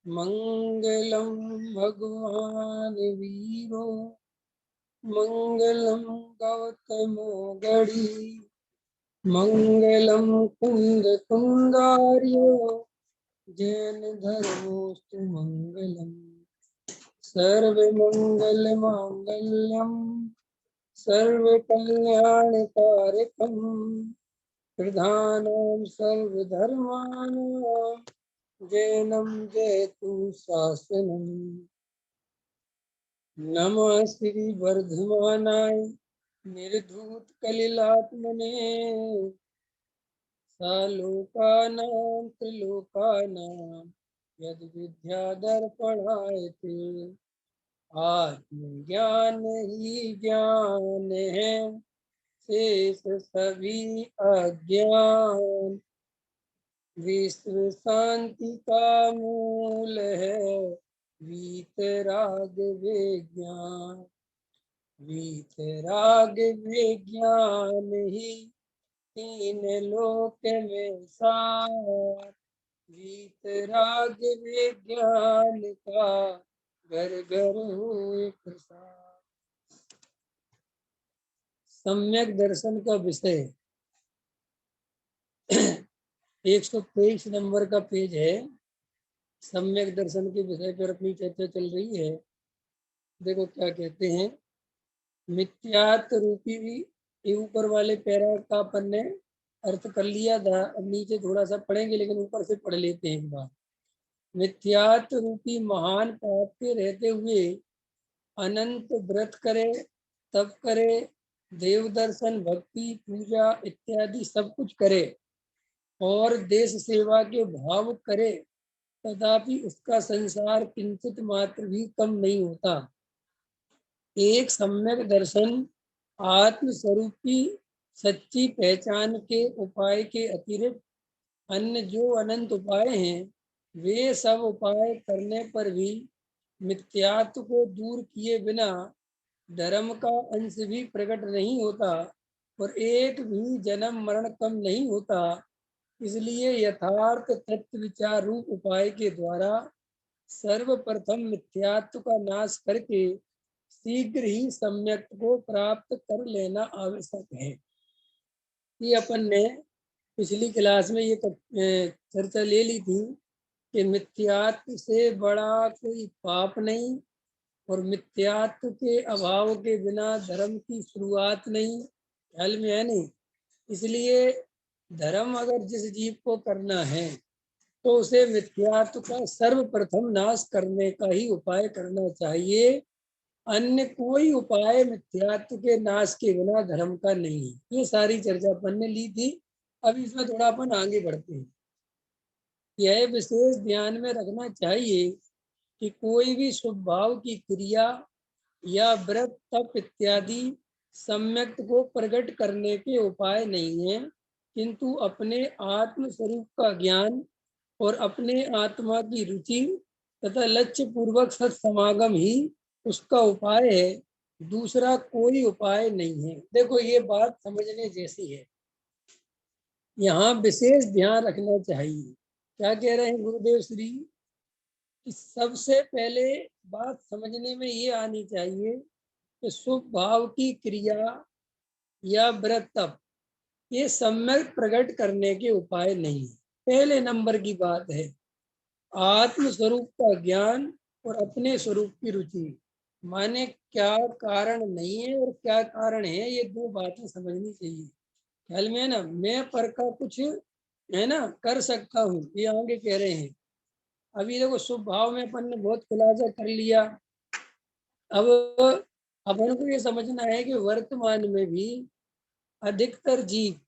मंगलम भगवान वीरो मंगलम गौतमो गढ़ी मंगलम कुंद कुंदार्यो जैन धर्मोस्तु मंगलम सर्वमंगल मांगल्यम सर्वकल्याणकारकम प्रधानं सर्वधर्माणां जैनं जयतु शासनम्। नमः श्री वर्धमानाय निर्धूत कलिलात्मने सालोकानां त्रिलोकानां यद विद्यादर्पणायते आत्मज्ञान ही ज्ञान है शेष सभी अज्ञान विश्व शांति का मूल है वीतराग विज्ञान वीतराग विज्ञान ही तीन लोक में सार वीतराग विज्ञान का घर घर हुए प्रसार। सम्यक दर्शन का विषय 123 नंबर का पेज है। सम्यक दर्शन के विषय पर अपनी चर्चा चल रही है। देखो क्या कहते हैं। मिथ्यात्व रूपी ये ऊपर वाले पैरा का अपन ने अर्थ कर लिया था। अब नीचे थोड़ा सा पढ़ेंगे लेकिन ऊपर से पढ़ लेते हैं एक बार। मिथ्यात्व रूपी महान पाप के रहते हुए अनंत व्रत करे, तप करे, देव दर्शन, भक्ति, पूजा इत्यादि सब कुछ करे और देश सेवा के भाव करे, तथापि उसका संसार किंचित मात्र भी कम नहीं होता। एक सम्यक दर्शन आत्म स्वरूप की सच्ची पहचान के उपाय के अतिरिक्त अन्य जो अनंत उपाय हैं, वे सब उपाय करने पर भी मिथ्यात्व को दूर किए बिना धर्म का अंश भी प्रकट नहीं होता और एक भी जन्म मरण कम नहीं होता। इसलिए यथार्थ तत्व विचार रूप उपाय के द्वारा सर्वप्रथम मिथ्यात्व का नाश करके शीघ्र ही सम्यक को प्राप्त कर लेना आवश्यक है। ये अपन ने पिछली क्लास में ये चर्चा ले ली थी कि मिथ्यात्व से बड़ा कोई पाप नहीं और मिथ्यात्व के अभाव के बिना धर्म की शुरुआत नहीं। ख्याल में है नहीं। इसलिए धर्म अगर जिस जीव को करना है तो उसे मिथ्यात्व का सर्वप्रथम नाश करने का ही उपाय करना चाहिए। अन्य कोई उपाय मिथ्यात्व के नाश के बिना धर्म का नहीं है। ये सारी चर्चा अपन ने ली थी। अब इसमें थोड़ा अपन आगे बढ़ते हैं। यह विशेष ध्यान में रखना चाहिए कि कोई भी शुभ भाव की क्रिया या व्रत तप इत्यादि सम्यक को प्रकट करने के उपाय नहीं है, किंतु अपने आत्म स्वरूप का ज्ञान और अपने आत्मा की रुचि तथा लक्ष्य पूर्वक सत्समागम ही उसका उपाय है। दूसरा कोई उपाय नहीं है। देखो ये बात समझने जैसी है। यहाँ विशेष ध्यान रखना चाहिए। क्या कह रहे हैं गुरुदेव श्री कि सबसे पहले बात समझने में ये आनी चाहिए कि शुभ भाव की क्रिया या व्रत तप ये सम्यक प्रकट करने के उपाय नहीं है। पहले नंबर की बात है आत्म स्वरूप का ज्ञान और अपने स्वरूप की रुचि। माने क्या कारण नहीं है और क्या कारण है, ये दो बातें समझनी चाहिए। ख्याल में है ना। मैं पर का कुछ है ना कर सकता हूँ, ये आगे कह रहे हैं। अभी देखो शुभ भाव में अपन ने बहुत खुलासा कर लिया। अब अपन को ये समझना है कि वर्तमान में भी अधिकतर जीव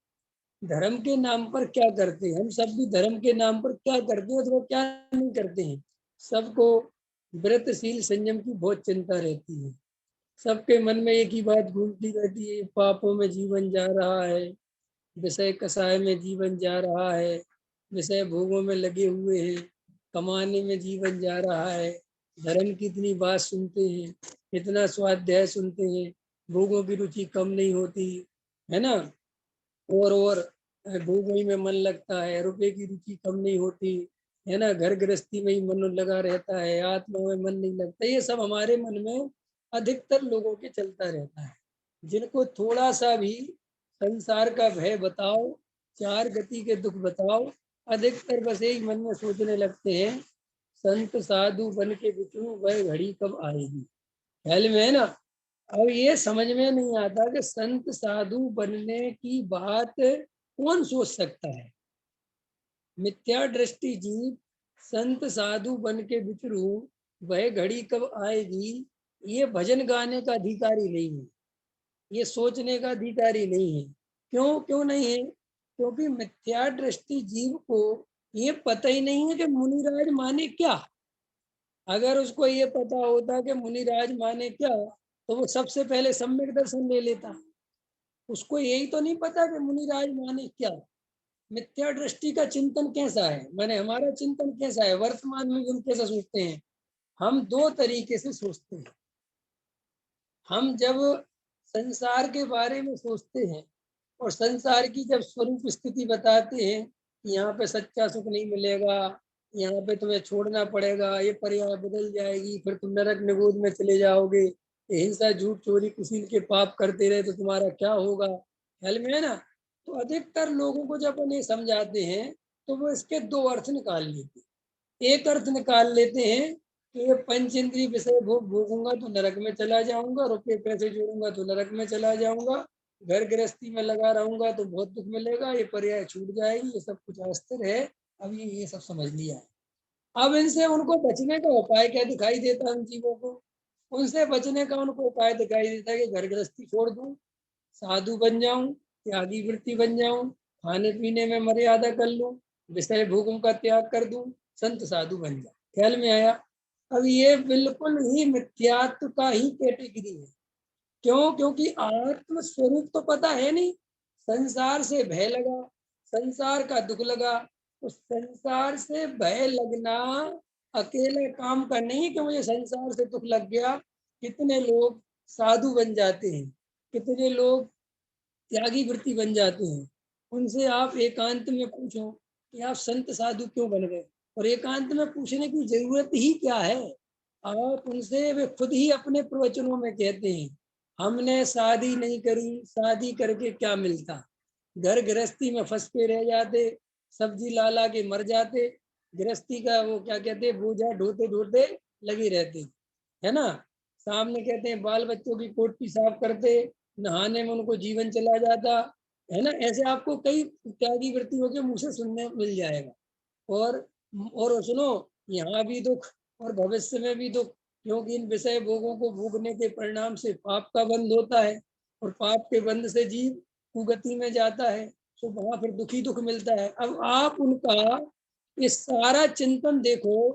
धर्म के नाम पर क्या करते हैं। हम सब भी धर्म के नाम पर क्या करते हैं अथवा क्या नहीं करते हैं। सबको व्रतशील संयम की बहुत चिंता रहती है। सबके मन में एक ही बात घूमती रहती है, पापों में जीवन जा रहा है, विषय कसाय में जीवन जा रहा है, विषय भोगों में लगे हुए हैं, कमाने में जीवन जा रहा है। धर्म की इतनी बात सुनते हैं, इतना स्वाध्याय सुनते हैं, भोगों की रुचि कम नहीं होती है ना। और भोगोई में मन लगता है, रुपए की रुचि कम नहीं होती है ना, घर गृहस्थी में ही मन लगा रहता है, आत्मा में मन नहीं लगता। ये सब हमारे मन में अधिकतर लोगों के चलता रहता है। जिनको थोड़ा सा भी संसार का भय बताओ, चार गति के दुख बताओ, अधिकतर बस यही मन में सोचने लगते हैं, संत साधु बन के बिचूं वह घड़ी कब आएगी। ख्याल में है ना। अब ये समझ में नहीं आता कि संत साधु बनने की बात कौन सोच सकता है। मिथ्या दृष्टि जीव संत साधु बन के बिचरू वह घड़ी कब आएगी, ये भजन गाने का अधिकारी नहीं है, ये सोचने का अधिकारी नहीं है। क्यों क्यों नहीं है? क्योंकि मिथ्या दृष्टि जीव को ये पता ही नहीं है कि मुनिराज माने क्या। अगर उसको ये पता होता कि मुनिराज माने क्या, तो वो सबसे पहले सम्यक दर्शन ले लेता। उसको यही तो नहीं पता कि मुनिराज माने क्या। मिथ्या दृष्टि का चिंतन कैसा है, माने हमारा चिंतन कैसा है, वर्तमान में हम कैसा सोचते हैं। हम दो तरीके से सोचते हैं। हम जब संसार के बारे में सोचते हैं और संसार की जब स्वरूप स्थिति बताते हैं कि यहाँ पे सच्चा सुख नहीं मिलेगा, यहाँ पे तुम्हें छोड़ना पड़ेगा, ये पर्याय बदल जाएगी, फिर तुम नरक निगोद में चले जाओगे, हिंसा झूठ चोरी कुशील के पाप करते रहे तो तुम्हारा क्या होगा। ख्याल में है ना। तो अधिकतर लोगों को जब उन्हें समझाते हैं तो वो इसके दो अर्थ निकाल लेते हैं। एक अर्थ निकाल लेते हैं कि ये पंच इंद्रिय विषय भोग भोगूंगा तो नरक में चला जाऊंगा, रुपये पैसे जोड़ूंगा तो नरक में चला जाऊंगा, घर गृहस्थी में लगा रहूंगा तो बहुत दुख मिलेगा, ये पर्याय छूट जाएगी, ये सब कुछ अस्थिर है। अब ये सब समझ लिया है। अब इनसे उनको बचने का उपाय क्या दिखाई देता है उन जीवों को? उनसे बचने का उनको उपाय दिखाई देता है कि घर गृहस्थी छोड़ दूं, साधु बन जाऊं, त्यागी वृत्ति बन जाऊं, खाने पीने में मर्यादा कर लूं, विषय भोगों का त्याग कर दूं, संत साधु बन जाऊं। ख्याल में आया। अब ये बिल्कुल ही मिथ्यात्व का ही कैटेगरी है। क्यों? क्योंकि आत्म स्वरूप तो पता है नहीं। संसार से भय लगा, संसार का दुख लगा, तो संसार से भय लगना अकेले काम का नहीं कि मुझे संसार से दुख लग गया। कितने लोग साधु बन जाते हैं, कितने लोग त्यागी वृत्ति बन जाते हैं। उनसे आप एकांत में पूछो कि आप संत साधु क्यों बन गए, और एकांत में पूछने की जरूरत ही क्या है। आप उनसे, वे खुद ही अपने प्रवचनों में कहते हैं, हमने शादी नहीं करी, शादी करके क्या मिलता, घर गृहस्थी में फंस के रह जाते, सब्जी ला ला के मर जाते, गृहस्थी का वो क्या कहते हैं बोझा ढोते ढोते लगे रहते, है ना। सामने कहते हैं बाल बच्चों की कोठी साफ करते, नहाने में उनको जीवन चला जाता, है ना। ऐसे आपको कई त्यागी वृत्तियों के मुंह से सुनने मिल जाएगा। और सुनो, यहाँ भी दुख और भविष्य में भी दुख, क्योंकि इन विषय भोगों को भोगने के परिणाम से पाप का बंध होता है, और पाप के बंध से जीव कुगति में जाता है, तो वहां फिर दुखी दुख मिलता है। अब आप उनका ये सारा चिंतन देखो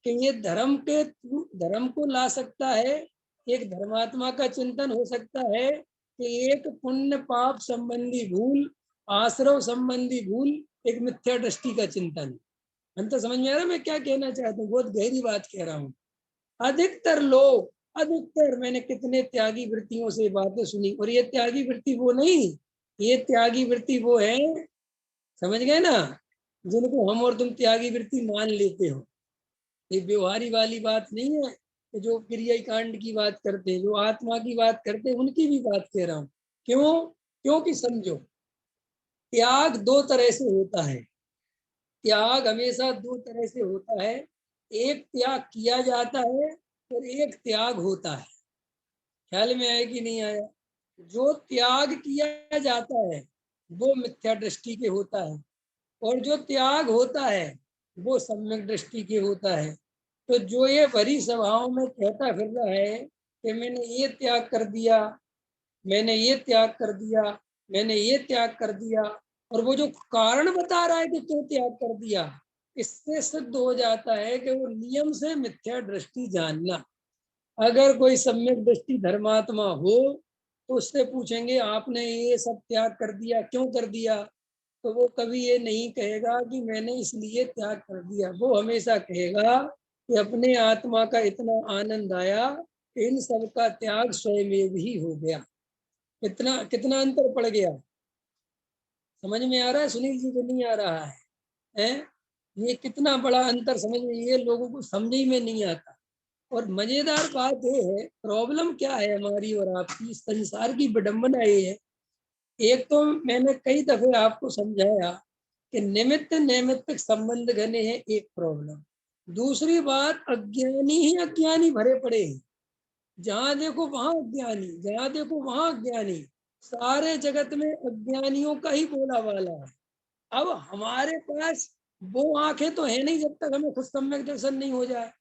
कि ये धर्म को ला सकता है, एक धर्मात्मा का चिंतन हो सकता है कि एक पुण्य पाप संबंधी भूल, आश्रव संबंधी भूल, एक मिथ्या दृष्टि का चिंतन। हम तो समझ में आ रहा है मैं क्या कहना चाहता हूँ, बहुत गहरी बात कह रहा हूँ। अधिकतर लोग, अधिकतर मैंने कितने त्यागी वृत्तियों से बातें सुनी, और ये त्यागी वृत्ति वो नहीं, ये त्यागी वृत्ति वो है, समझ गए ना, जिनको हम और तुम त्यागी वृत्ति मान लेते हो। ये व्यवहारी वाली बात नहीं है कि जो क्रिया कांड की बात करते हैं, जो आत्मा की बात करते हैं, उनकी भी बात कह रहा हूँ। क्यों? क्योंकि समझो, त्याग दो तरह से होता है। त्याग हमेशा दो तरह से होता है। एक त्याग किया जाता है और एक त्याग होता है। ख्याल में आया कि नहीं आया? जो त्याग किया जाता है वो मिथ्या दृष्टि के होता है, और जो त्याग होता है वो सम्यक दृष्टि के होता है। तो जो ये भरी सभाओं में कहता फिर रहा है कि मैंने ये त्याग कर दिया, मैंने ये त्याग कर दिया, मैंने ये त्याग कर दिया, और वो जो कारण बता रहा है कि क्यों त्याग कर दिया, इससे सिद्ध हो जाता है कि वो नियम से मिथ्या दृष्टि जानना। अगर कोई सम्यक दृष्टि धर्मात्मा हो तो उससे पूछेंगे आपने ये सब त्याग कर दिया, क्यों कर दिया, तो वो कभी ये नहीं कहेगा कि मैंने इसलिए त्याग कर दिया। वो हमेशा कहेगा कि अपने आत्मा का इतना आनंद आया कि इन सब का त्याग स्वयं ही हो गया। कितना कितना अंतर पड़ गया। समझ में आ रहा है सुनील जी को? नहीं आ रहा है? हैं? ये कितना बड़ा अंतर समझ में, ये लोगों को समझ ही में नहीं आता। और मजेदार बात ये है, प्रॉब्लम क्या है हमारी और आपकी, संसार की विडंबना ये है। एक तो मैंने कई दफे आपको समझाया कि निमित्त नैमित्तिक संबंध घने हैं, एक प्रॉब्लम। दूसरी बात, अज्ञानी ही अज्ञानी भरे पड़े हैं। जहां देखो वहां अज्ञानी, जहां देखो वहां अज्ञानी। सारे जगत में अज्ञानियों का ही बोला वाला है। अब हमारे पास वो आंखें तो है नहीं जब तक हमें खुद सम्यक दर्शन नहीं हो जाए।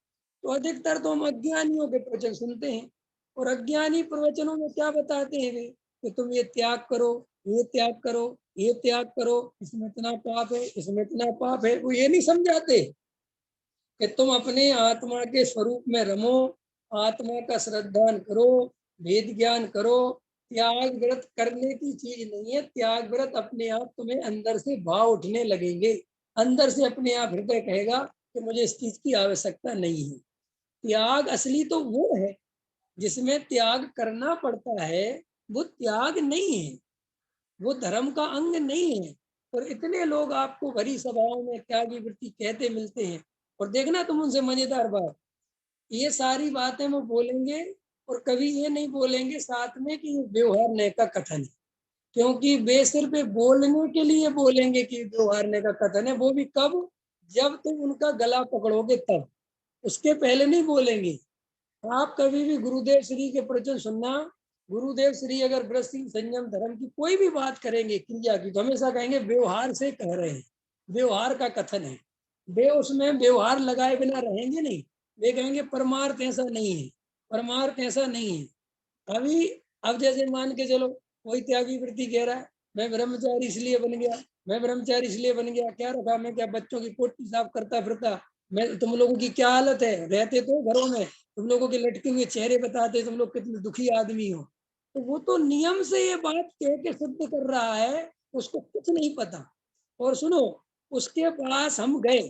तो अधिकतर तो हम अज्ञानियों के प्रवचन सुनते हैं। और अज्ञानी प्रवचनों में क्या बताते हैं वे, कि तुम ये त्याग करो, ये त्याग करो, ये त्याग करो, इसमें इतना पाप है, इसमें इतना पाप है। वो ये नहीं समझाते कि तुम अपने आत्मा के स्वरूप में रमो, आत्मा का श्रद्धान करो, वेद ज्ञान करो। त्याग व्रत करने की चीज नहीं है। त्याग व्रत अपने आप तुम्हें अंदर से भाव उठने लगेंगे। अंदर से अपने आप हृदय कहेगा कि मुझे इस चीज की आवश्यकता नहीं है। त्याग असली तो वो है जिसमें त्याग करना पड़ता है। वो त्याग नहीं है, वो धर्म का अंग नहीं है। और इतने लोग आपको भरी सभाओं में त्यागी वृत्ति कहते मिलते हैं। और देखना तुम उनसे मजेदार बात, ये सारी बातें वो बोलेंगे और कभी ये नहीं बोलेंगे साथ में कि ये व्यवहारने का कथन है। क्योंकि वे सिर्फ बोलने के लिए बोलेंगे कि व्यवहारने का कथन है। वो भी कब? जब तुम उनका गला पकड़ोगे तब। उसके पहले नहीं बोलेंगे। आप कभी भी गुरुदेव श्री के प्रवचन सुनना। गुरुदेव श्री अगर व्रत संयम धर्म की कोई भी बात करेंगे, क्रिया की, तो हमेशा कहेंगे व्यवहार से कह रहे हैं, व्यवहार का कथन है। वे उसमें व्यवहार लगाए बिना रहेंगे नहीं। वे कहेंगे परमार्थ ऐसा नहीं है, परमार्थ ऐसा नहीं है। अभी अब जैसे मान के चलो, कोई त्यागी वृत्ति कह रहा है मैं ब्रह्मचारी इसलिए बन गया, मैं ब्रह्मचारी इसलिए बन गया, क्या रखा मैं, क्या बच्चों की पोटी साफ करता फिरता। मैं, तुम लोगों की क्या हालत है, रहते तो घरों में, तुम लोगों के लटके हुए चेहरे बताते तुम लोग कितने दुखी आदमी हो। तो वो तो नियम से ये बात कह के सिद्ध कर रहा है, उसको कुछ नहीं पता। और सुनो, उसके पास हम गए,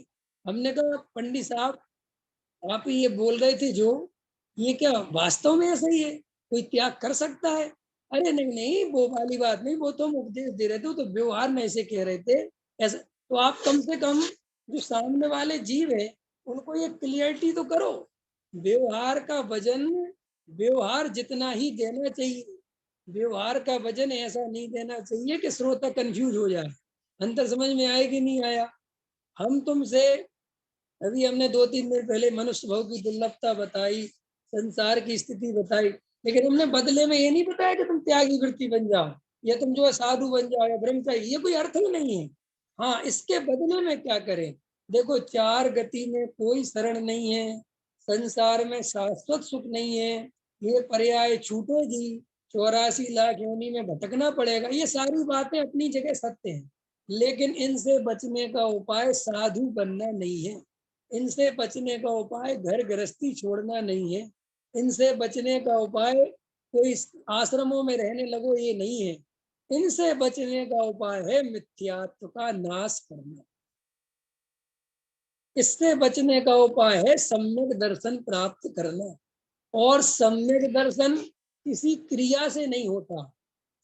हमने कहा पंडित साहब आप ये बोल रहे थे जो, ये क्या वास्तव में ऐसा ही है? कोई त्याग कर सकता है? अरे नहीं नहीं, वो वाली बात नहीं, वो तो हम उपदेश दे रहे थे, तो व्यवहार में ऐसे कह रहे थे ऐसा। तो आप कम से कम जो सामने वाले जीव है उनको ये क्लियरिटी तो करो। व्यवहार का वजन व्यवहार जितना ही देना चाहिए, व्यवहार का वजन ऐसा नहीं देना चाहिए कि श्रोता कंफ्यूज हो जाए। अंतर समझ में आए कि नहीं आया? हम तुमसे अभी हमने 2-3 दिन पहले मनुष्य भाव की दुर्लभता बताई, संसार की स्थिति बताई, लेकिन हमने बदले में ये नहीं बताया कि तुम त्यागी वृत्ति बन जाओ, या तुम जो है साधु बन जाओ या ब्रह्मचारी। ये कोई अर्थ ही नहीं है। हाँ, इसके बदले में क्या करें? देखो, चार गति में कोई शरण नहीं है, संसार में शाश्वत सुख नहीं है, ये पर्याय छूटेगी, 84 लाख योनि में भटकना पड़ेगा। ये सारी बातें अपनी जगह सत्य हैं, लेकिन इनसे बचने का उपाय साधु बनना नहीं है। इनसे बचने का उपाय घर गृहस्थी छोड़ना नहीं है। इनसे बचने का उपाय कोई आश्रमों में रहने लगो ये नहीं है। इनसे बचने का उपाय है मिथ्यात्व का नाश करना। इससे बचने का उपाय है सम्यक दर्शन प्राप्त करना। और सम्यक दर्शन किसी क्रिया से नहीं होता,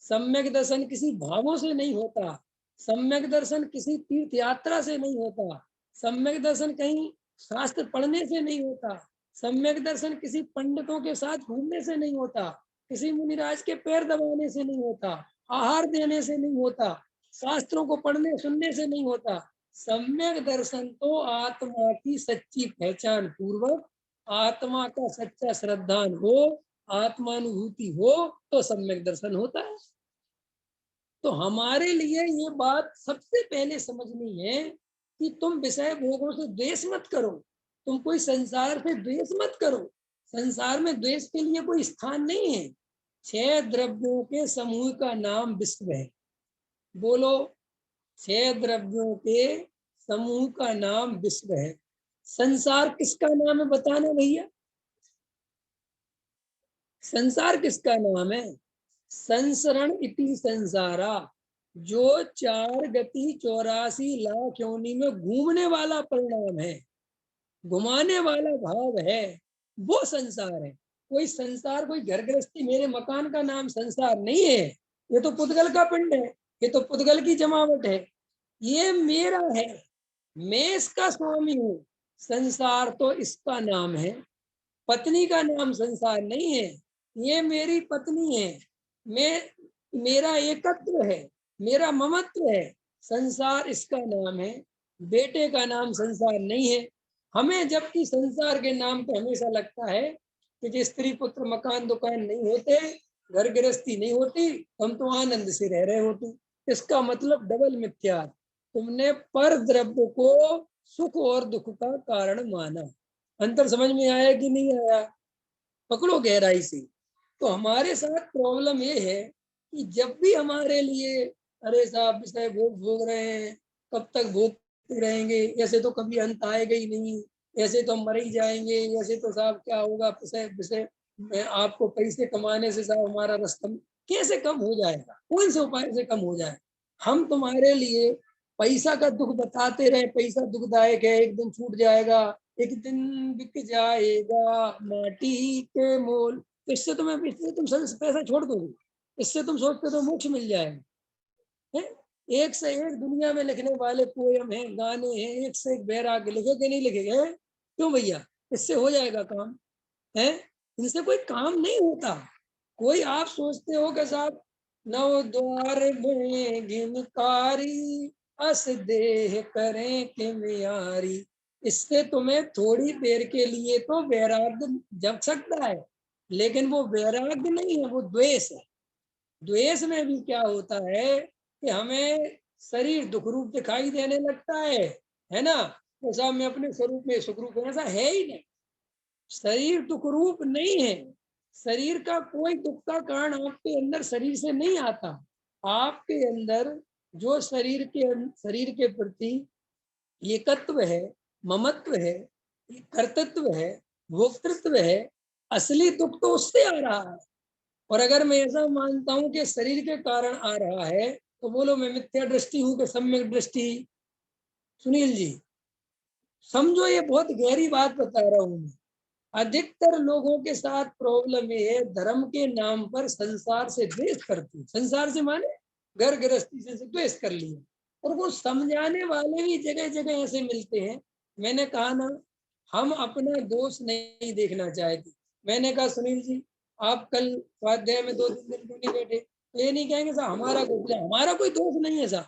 सम्यक दर्शन किसी भावों से नहीं होता, सम्यक दर्शन किसी तीर्थ यात्रा से नहीं होता, सम्यक दर्शन कहीं शास्त्र पढ़ने से नहीं होता, सम्यक दर्शन किसी पंडितों के साथ घूमने से नहीं होता, किसी मुनिराज के पैर दबाने से नहीं होता, आहार देने से नहीं होता, शास्त्रों को पढ़ने सुनने से नहीं होता। सम्यक दर्शन तो आत्मा की सच्ची पहचान पूर्वक, आत्मा का सच्चा श्रद्धान हो, आत्मानुभूति हो, तो सम्यक दर्शन होता है। तो हमारे लिए ये बात सबसे पहले समझनी है कि तुम विषय भोगों से द्वेष मत करो, तुम कोई संसार से द्वेष मत करो। संसार में द्वेष के लिए कोई स्थान नहीं है। 6 द्रव्यों के समूह का नाम विश्व है। बोलो, 6 द्रव्यों के समूह का नाम विश्व है। संसार किसका नाम है बताना भैया? संसार किसका नाम है? संसरण इति संसारा। जो 4 गति 84 लाख योनि में घूमने वाला परिणाम है, घुमाने वाला भाव है, वो संसार है। कोई संसार, कोई घर गृहस्थी, मेरे मकान का नाम संसार नहीं है, ये तो पुद्गल का पिंड है। ये तो पुद्गल की जमावट है। ये मेरा है, मैं इसका स्वामी हूँ, संसार तो इसका नाम है, पत्नी का नाम संसार नहीं है। ये मेरी पत्नी है, मैं, मेरा एकत्व है, मेरा ममत्व है, संसार इसका नाम है, बेटे का नाम संसार नहीं है। हमें जबकि संसार के नाम पे हमेशा लगता है कि स्त्री पुत्र मकान दुकान नहीं होते, घर गृहस्थी नहीं होती, हम तो आनंद से रह रहे होते। इसका मतलब डबल मिथ्या, तुमने पर द्रव्य को सुख और दुख का कारण माना। अंतर समझ में आया कि नहीं आया? पकड़ो गहराई से। तो हमारे साथ प्रॉब्लम ये है कि जब भी हमारे लिए अरे साहब विषय भोग भोग रहे हैं, कब तक भोगते रहेंगे, ऐसे तो कभी अंत आएगा ही नहीं, ऐसे तो हम मर ही जाएंगे, ऐसे तो साहब क्या होगा, विषय विषय आपको पैसे कमाने से साहब हमारा रास्ता कैसे कम हो जाएगा, कौन से उपाय से कम हो जाए। हम तुम्हारे लिए पैसा का दुख बताते रहे, पैसा दुखदायक है, एक दिन छूट जाएगा, एक दिन बिक जाएगा माटी के मोल, तो इससे तुम्हें, इससे तुम पैसा छोड़ दोगे, इससे तुम सोचते तो मोक्ष मिल जाएगा। है? एक से एक दुनिया में लिखने वाले पोयम हैं, गाने हैं, एक से एक वैराग्य लिखेगे नहीं लिखेगे, क्यों भैया? इससे हो जाएगा काम है? इनसे कोई काम नहीं होता। कोई आप सोचते हो कि साहब नव द्वार में घिनकारी अस देह करें के मियारी, इससे तुम्हें थोड़ी देर के लिए तो वैराग्य जग सकता है, लेकिन वो वैराग्य नहीं है, वो द्वेष है। द्वेष में भी क्या होता है कि हमें शरीर दुख रूप दिखाई देने लगता है ना? तो साहब मैं अपने स्वरूप में सुख रूप हूं, ऐसा है ही नहीं। शरीर दुख रूप नहीं है, शरीर का कोई दुख का कारण आपके अंदर शरीर से नहीं आता। आपके अंदर जो शरीर के प्रति एकत्व है, ममत्व है, कर्तृत्व है, भोक्तृत्व है, असली दुख तो उससे आ रहा है। और अगर मैं ऐसा मानता हूं कि शरीर के कारण आ रहा है, तो बोलो मैं मिथ्या दृष्टि हूं कि सम्यक दृष्टि? सुनील जी समझो, ये बहुत गहरी बात बता रहा हूं मैं। अधिकतर लोगों के साथ प्रॉब्लम ये है, धर्म के नाम पर संसार से द्वेष करते, संसार से माने घर गृहस्थी से द्वेष कर लिया, और वो समझाने वाले भी जगह जगह ऐसे मिलते हैं। मैंने कहा ना, हम अपना दोष नहीं देखना चाहते। मैंने कहा सुनील जी आप कल स्वाध्याय में 2-3 दिन क्यों नहीं बैठे, तो ये नहीं कहेंगे साहब हमारा कोई दोष नहीं है साहब,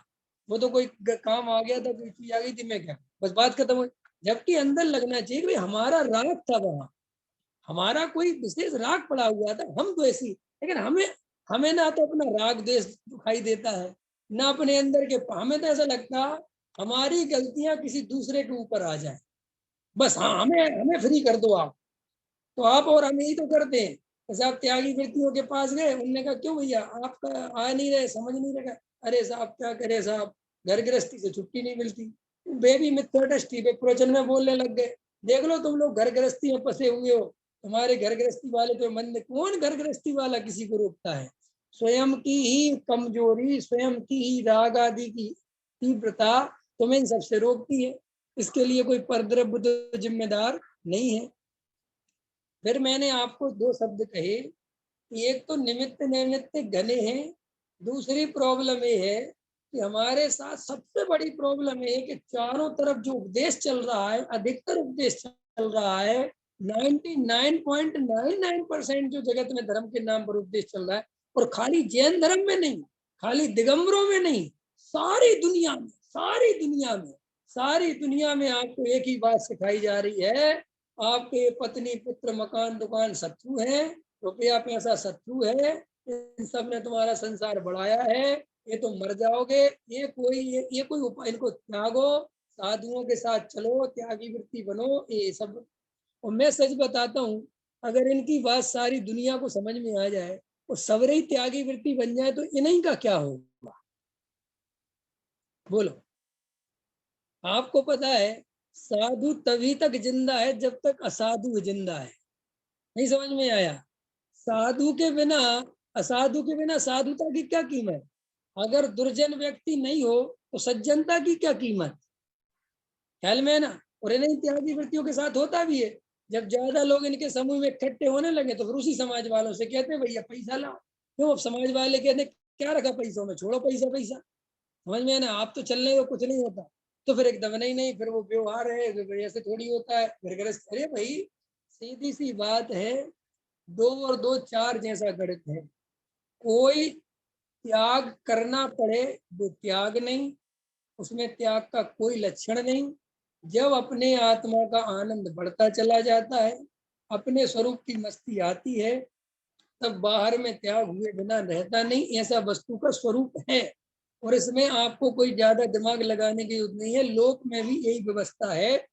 वो तो कोई काम आ गया था, कोई चीज आ गई थी, मैं क्या, बस बात खत्म हुई। जबकि अंदर लगना चाहिए कि हमारा राग था वहां, हमारा कोई विशेष राग पड़ा हुआ था, हम तो ऐसी, लेकिन हमें हमें ना तो अपना राग द्वेष दिखाई देता है, ना अपने अंदर के, हमें तो ऐसा लगता हमारी गलतियां किसी दूसरे के ऊपर आ जाए, बस हाँ हमें हमें फ्री कर दो आप। तो आप और हम यही तो करते हैं। जैसे आप त्यागी व्यक्तियों के पास गए, उनने कहा क्यों भैया आपका आ नहीं रहे, समझ नहीं रहा, अरे साहब क्या करे साहब, घर गृहस्थी से छुट्टी नहीं मिलती। बेबी मिथ्या दृष्टि पे प्रवचन में बोलने लग गए, देख लो तुम लोग घर गृहस्थी में फंसे हुए हो, तुम्हारे घर गृहस्थी वाले पे मन में, कौन घर गृहस्थी वाला किसी को रोकता है? स्वयं की ही कमजोरी, स्वयं की ही राग आदि की तीव्रता तुम्हें इन सबसे रोकती है। इसके लिए कोई परद्रव्य तो जिम्मेदार नहीं है। फिर मैंने आपको 2 शब्द कहे, एक तो निमित्त नैमित्त घने हैं, दूसरी प्रॉब्लम ये है कि हमारे साथ सबसे बड़ी प्रॉब्लम ये है कि चारों तरफ जो उपदेश चल रहा है, अधिकतर उपदेश चल रहा है, 99.99% जो जगत में धर्म के नाम पर उपदेश चल रहा है, और खाली जैन धर्म में नहीं, खाली दिगंबरों में नहीं, सारी दुनिया में, सारी दुनिया में, सारी दुनिया में आपको एक ही बात सिखाई जा रही है, आपके पत्नी पुत्र मकान दुकान शत्रु है, रुपया पैसा शत्रु है, इन सब ने तुम्हारा संसार बढ़ाया है, ये तुम मर जाओगे, ये कोई उपाय, इनको त्यागो, साधुओं के साथ चलो, त्यागी वृत्ति बनो, ये सब। और मैं सच बताता हूँ, अगर इनकी बात सारी दुनिया को समझ में आ जाए और सबरे ही त्यागी वृत्ति बन जाए, तो इन्हीं का क्या होगा बोलो? आपको पता है साधु तभी तक जिंदा है जब तक असाधु जिंदा है। नहीं समझ में आया? साधु के बिना, असाधु के बिना साधुता की क्या कीमत? अगर दुर्जन व्यक्ति नहीं हो तो सज्जनता की क्या कीमत? ख्याल में है ना? और इन्हें त्यागी वृत्तियों के साथ होता भी है। जब ज्यादा लोग इनके समूह में इकट्ठे होने लगे तो फिर उसी समाज वालों से कहते हैं भैया पैसा लाओ, क्यों? अब समाज वाले कहते क्या रखा पैसों में, छोड़ो पैसा पैसा, समझ में है ना। आप तो चलने को कुछ नहीं होता, तो फिर एकदम नहीं, फिर वो व्यवहार है, ऐसे थोड़ी होता है। अरे भाई सीधी सी बात है, 2 और 2 4 जैसा गणित है। कोई त्याग करना पड़े वो त्याग नहीं, उसमें त्याग का कोई लक्षण नहीं। जब अपने आत्मा का आनंद बढ़ता चला जाता है, अपने स्वरूप की मस्ती आती है, तब बाहर में त्याग हुए बिना रहता नहीं, ऐसा वस्तु का स्वरूप है। और इसमें आपको कोई ज्यादा दिमाग लगाने की जरूरत नहीं है, लोक में भी यही व्यवस्था है।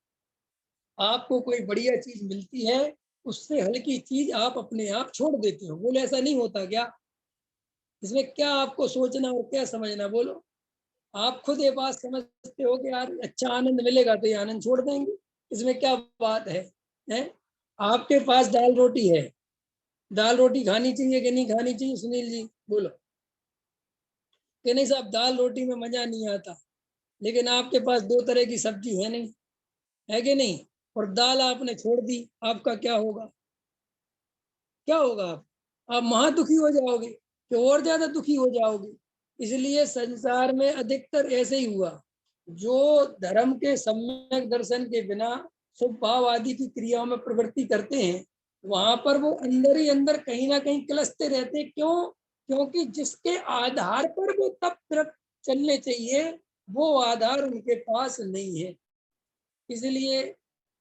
आपको कोई बढ़िया चीज मिलती है, उससे हल्की चीज आप अपने आप छोड़ देते हो। बोले ऐसा नहीं होता क्या? इसमें क्या आपको सोचना और क्या समझना, बोलो। आप खुद ये बात समझते हो कि यार अच्छा आनंद मिलेगा तो ये आनंद छोड़ देंगे, इसमें क्या बात है? आपके पास दाल रोटी है, दाल रोटी खानी चाहिए कि नहीं खानी चाहिए सुनील जी, बोलो। कि नहीं साहब दाल रोटी में मजा नहीं आता, लेकिन आपके पास 2 तरह की सब्जी है नहीं, है कि नहीं, और दाल आपने छोड़ दी, आपका क्या होगा? क्या होगा? आप महा दुखी हो जाओगे कि और ज्यादा दुखी हो जाओगे। इसलिए संसार में अधिकतर ऐसे ही हुआ, जो धर्म के सम्यक दर्शन के बिना शुभ भाव आदि की क्रियाओं में प्रवृत्ति करते हैं, वहां पर वो अंदर ही अंदर कहीं ना कहीं कलसते रहते। क्यों? क्योंकि जिसके आधार पर वो तप तरफ चलने चाहिए, वो आधार उनके पास नहीं है। इसलिए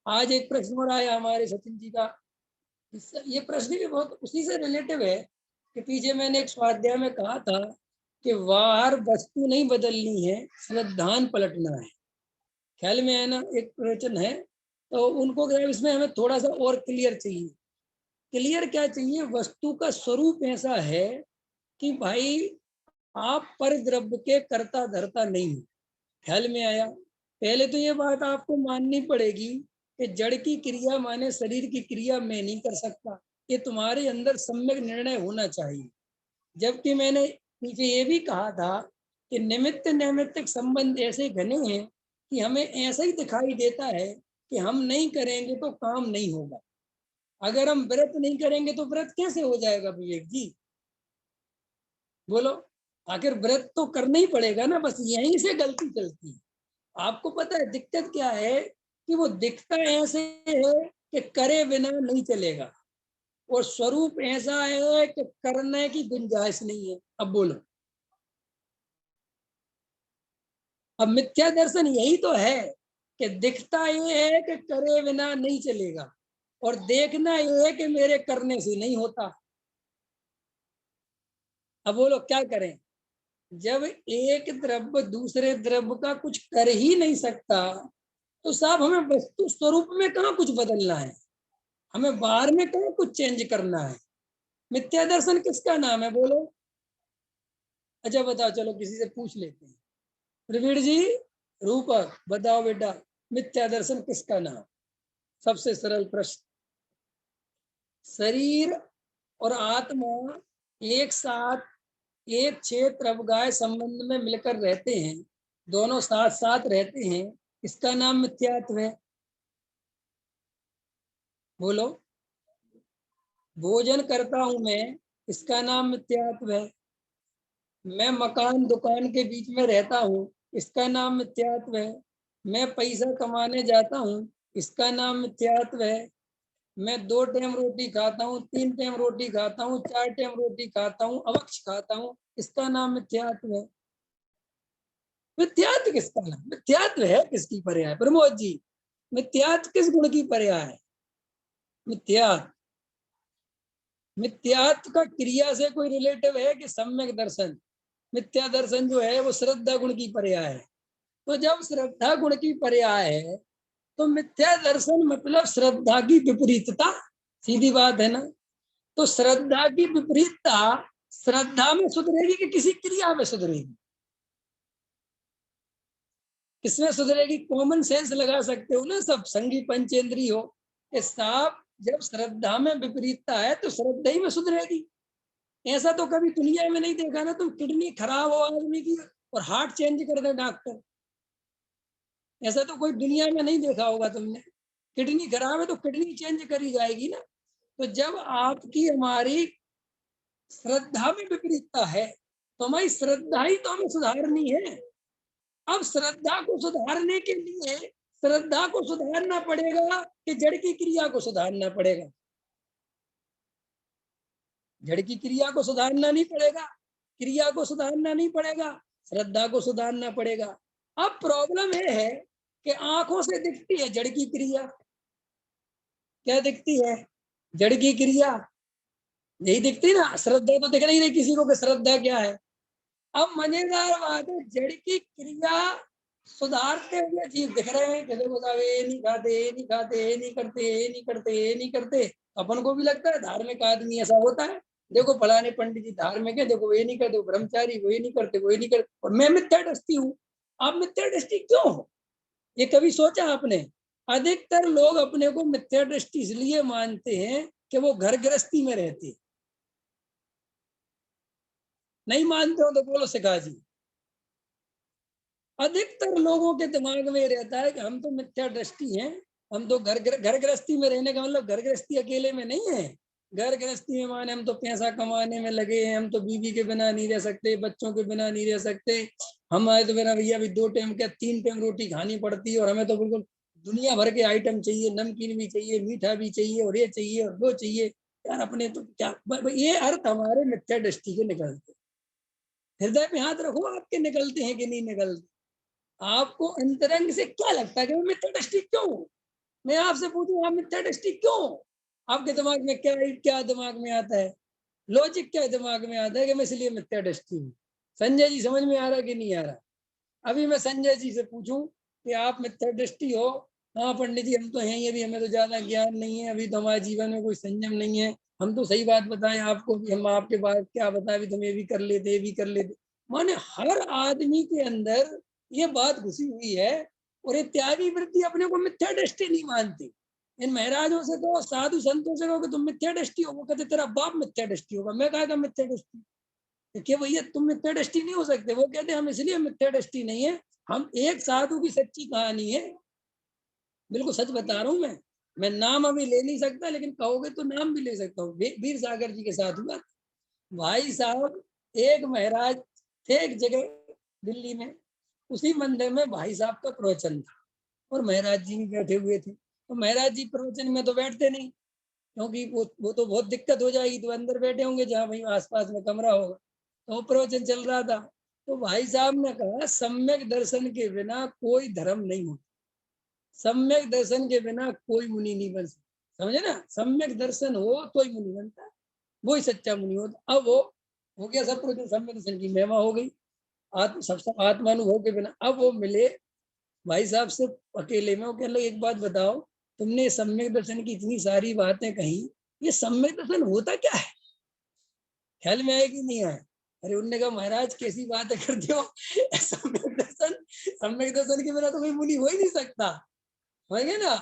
आज एक प्रश्न और आया हमारे सचिन जी का, ये प्रश्न भी बहुत उसी से रिलेटिव है कि पीछे मैंने एक स्वाध्याय में कहा था कि वार वस्तु नहीं बदलनी है, श्रद्धान पलटना है। ख्याल में है ना, एक प्रवचन है। तो उनको इसमें हमें थोड़ा सा और क्लियर चाहिए। क्लियर क्या चाहिए? वस्तु का स्वरूप ऐसा है कि भाई आप पर द्रव्य के कर्ता धर्ता नहीं। ख्याल में आया? पहले तो ये बात आपको माननी पड़ेगी कि जड़ की क्रिया माने शरीर की क्रिया मैं नहीं कर सकता, ये तुम्हारे अंदर सम्यक निर्णय होना चाहिए। जबकि मैंने पीछे ये भी कहा था कि निमित्त नैमित्तिक संबंध ऐसे घने हैं कि हमें ऐसा ही दिखाई देता है कि हम नहीं करेंगे तो काम नहीं होगा। अगर हम व्रत नहीं करेंगे तो व्रत कैसे हो जाएगा विवेक जी, बोलो। आखिर व्रत तो करना ही पड़ेगा ना, बस यहीं से गलती चलती है। आपको पता है दिक्कत क्या है कि वो दिखता ऐसे है कि करे बिना नहीं चलेगा, और स्वरूप ऐसा है कि करने की गुंजाइश नहीं है। अब बोलो, अब मिथ्या दर्शन यही तो है कि दिखता ये है कि करे बिना नहीं चलेगा, और देखना ये है कि मेरे करने से नहीं होता। अब बोलो क्या करें? जब एक द्रव्य दूसरे द्रव्य का कुछ कर ही नहीं सकता, तो साहब हमें वस्तु स्वरूप में कहाँ कुछ बदलना है, हमें बाहर में कहाँ कुछ चेंज करना है। मिथ्या दर्शन किसका नाम है, बोलो। अच्छा बताओ, चलो किसी से पूछ लेते हैं। प्रवीण जी, रूपक बताओ बेटा, मिथ्या दर्शन किसका नाम? सबसे सरल प्रश्न। शरीर और आत्मा एक साथ एक क्षेत्र अवगाय संबंध में मिलकर रहते हैं, दोनों साथ साथ रहते हैं, इसका नाम मिथ्यात्व है। बोलो। भोजन करता हूं मैं, इसका नाम मिथ्यात्व है। मैं मकान दुकान के बीच में रहता हूँ, इसका नाम मिथ्यात्व है। मैं पैसा कमाने जाता हूँ, इसका नाम मिथ्यात्व है। मैं 2 टाइम रोटी खाता हूँ, 3 टाइम रोटी खाता हूँ, 4 टाइम रोटी खाता हूँ, अवक्ष खाता हूँ, इसका नाम मिथ्यात्व है। मिथ्यात्व किसका नाम? मिथ्यात्व है किसकी पर्याय प्रमोद जी? मिथ्यात्व किस गुण की पर्याय है? मिथ्यात्व, मिथ्यात्व का क्रिया से कोई रिलेटिव है कि सम्यक दर्शन? मिथ्या दर्शन जो है वो श्रद्धा गुण की पर्याय है। तो जब श्रद्धा गुण की पर्याय है, तो मिथ्या दर्शन मतलब श्रद्धा की विपरीतता। सीधी बात है ना। तो श्रद्धा की विपरीतता श्रद्धा में सुधरेगी कि किसी क्रिया में सुधरेगी? किसमें सुधरेगी? कॉमन सेंस लगा सकते हो ना सब, संगी पंचेंद्री हो। साफ, जब श्रद्धा में विपरीतता है तो श्रद्धा ही में सुधरेगी। ऐसा तो कभी दुनिया में नहीं देखा ना, तुम किडनी खराब हो आदमी की और हार्ट चेंज कर दे डॉक्टर, ऐसा तो कोई दुनिया में नहीं देखा होगा तुमने। किडनी खराब है तो किडनी चेंज करी जाएगी ना। तो जब आपकी हमारी श्रद्धा में विपरीतता है, तो हमारी श्रद्धा ही तो हमें सुधारनी है। अब श्रद्धा को सुधारने के लिए श्रद्धा को सुधारना पड़ेगा कि जड़ की क्रिया को सुधारना पड़ेगा? जड़ की क्रिया को सुधारना नहीं पड़ेगा, क्रिया को सुधारना नहीं पड़ेगा, श्रद्धा को सुधारना पड़ेगा। अब प्रॉब्लम ये है कि आंखों से दिखती है जड़ की क्रिया। क्या दिखती है? जड़ की क्रिया नहीं दिखती ना। श्रद्धा तो दिख नहीं रही किसी को कि श्रद्धा क्या है। अब मजेदार बात है, जड़ की क्रिया सुधारते हुए जीव दिख रहे हैं कि देखो साहब ये नहीं खाते, ये नहीं खाते, ये नहीं करते, ये नहीं करते, ये नहीं करते। अपन को भी लगता है धार्मिक आदमी ऐसा होता है, देखो फलाने पंडित जी धार्मिक है, देखो ये नहीं करते, ब्रह्मचारी वो ये नहीं करते, वो ये नहीं करते, और मैं मिथ्या दृष्टि हूँ। आप मिथ्या दृष्टि क्यों हो? ये कभी सोचा आपने? अधिकतर लोग अपने को मिथ्या दृष्टि इसलिए मानते हैं कि वो घर गृहस्थी में रहते। नहीं मानते हो तो बोलो शिखा जी। अधिकतर लोगों के दिमाग में रहता है कि हम तो मिथ्या दृष्टि हैं, हम तो घर गृहस्थी में रहने का मतलब घर गृहस्थी अकेले में नहीं है। घर गृहस्थी में माने हम तो पैसा कमाने में लगे हैं, हम तो बीवी के बिना नहीं रह सकते, बच्चों के बिना नहीं रह सकते, हमारे तो बिना भैया अभी 2 टाइम क्या 3 टाइम रोटी खानी पड़ती है, और हमें तो बिल्कुल दुनिया भर के आइटम चाहिए, नमकीन भी चाहिए, मीठा भी चाहिए, और ये चाहिए और वो चाहिए। यार अपने तो क्या, ये अर्थ हमारे मिथ्या दृष्टि के निकलते। हृदय पे हाथ रखो, आपके निकलते हैं कि नहीं निकलते? आपको अंतरंग से क्या लगता है कि मैं मिथ्या दृष्टि क्यों? मैं आपसे पूछूं, आप मिथ्या दृष्टि क्यों? आपके दिमाग में क्या क्या दिमाग में आता है? लॉजिक क्या दिमाग में आता है कि मैं इसलिए मिथ्या दृष्टि हूँ? संजय जी समझ में आ रहा कि नहीं आ रहा? अभी मैं संजय जी से पूछूं कि आप मिथ्या दृष्टि हो? हाँ पंडित जी हम तो हैं ही, अभी हमें तो ज्यादा ज्ञान नहीं है, अभी तो हमारे जीवन में कोई संयम नहीं है, हम तो सही बात बताएं आपको भी, हम आपके बात क्या बताएं, अभी तुम ये भी कर लेते, ये भी कर लेते। माने हर आदमी के अंदर ये बात घुसी हुई है, और ये त्यागी वृत्ति अपने को मिथ्या दृष्टि नहीं मानती। इन महाराजों से कहो, साधु संतों से कहो कि तुम मिथ्या दृष्टि हो, वो कहते तेरा बाप मिथ्या दृष्टि होगा। मैं कहा मिथ्या दृष्टि कि भैया तुम मिथ्या दृष्टि नहीं हो सकते। वो कहते हम इसलिए मिथ्या दृष्टि नहीं है, हम एक साधु की सच्ची कहानी है, बिल्कुल सच बता रहा हूँ मैं नाम अभी ले नहीं सकता, लेकिन कहोगे तो नाम भी ले सकता हूँ। वीर सागर जी के साथ हुआ। भाई साहब एक महाराज थे एक जगह दिल्ली में, उसी मंदिर में भाई साहब का प्रवचन था, और महाराज जी भी बैठे हुए थे। तो महाराज जी प्रवचन में तो बैठते नहीं, क्योंकि वो तो बहुत दिक्कत हो जाएगी, तो अंदर बैठे होंगे जहाँ भाई आसपास में कमरा होगा। तो प्रवचन चल रहा था, तो भाई साहब ने कहा सम्यक दर्शन के बिना कोई धर्म नहीं होता, सम्यक दर्शन के बिना कोई मुनि नहीं बन सकता। समझे ना? सम्यक दर्शन हो तो ही मुनि बनता है, वो ही सच्चा मुनि होता। अब वो हो गया सब कुछ, सम्यक दर्शन की महिमा हो गई, सब आत्मानुभव के बिना। अब वो मिले भाई साहब से अकेले में, वो कहने लगे एक बात बताओ, तुमने सम्यक दर्शन की इतनी सारी बातें कही, ये सम्यक दर्शन होता क्या है? ख्याल में आए कि नहीं आए? अरे उनने कहा महाराज कैसी बातें करते हो, सम्यक दर्शन के बिना तो कोई मुनि हो ही नहीं सकता, होंगे ना?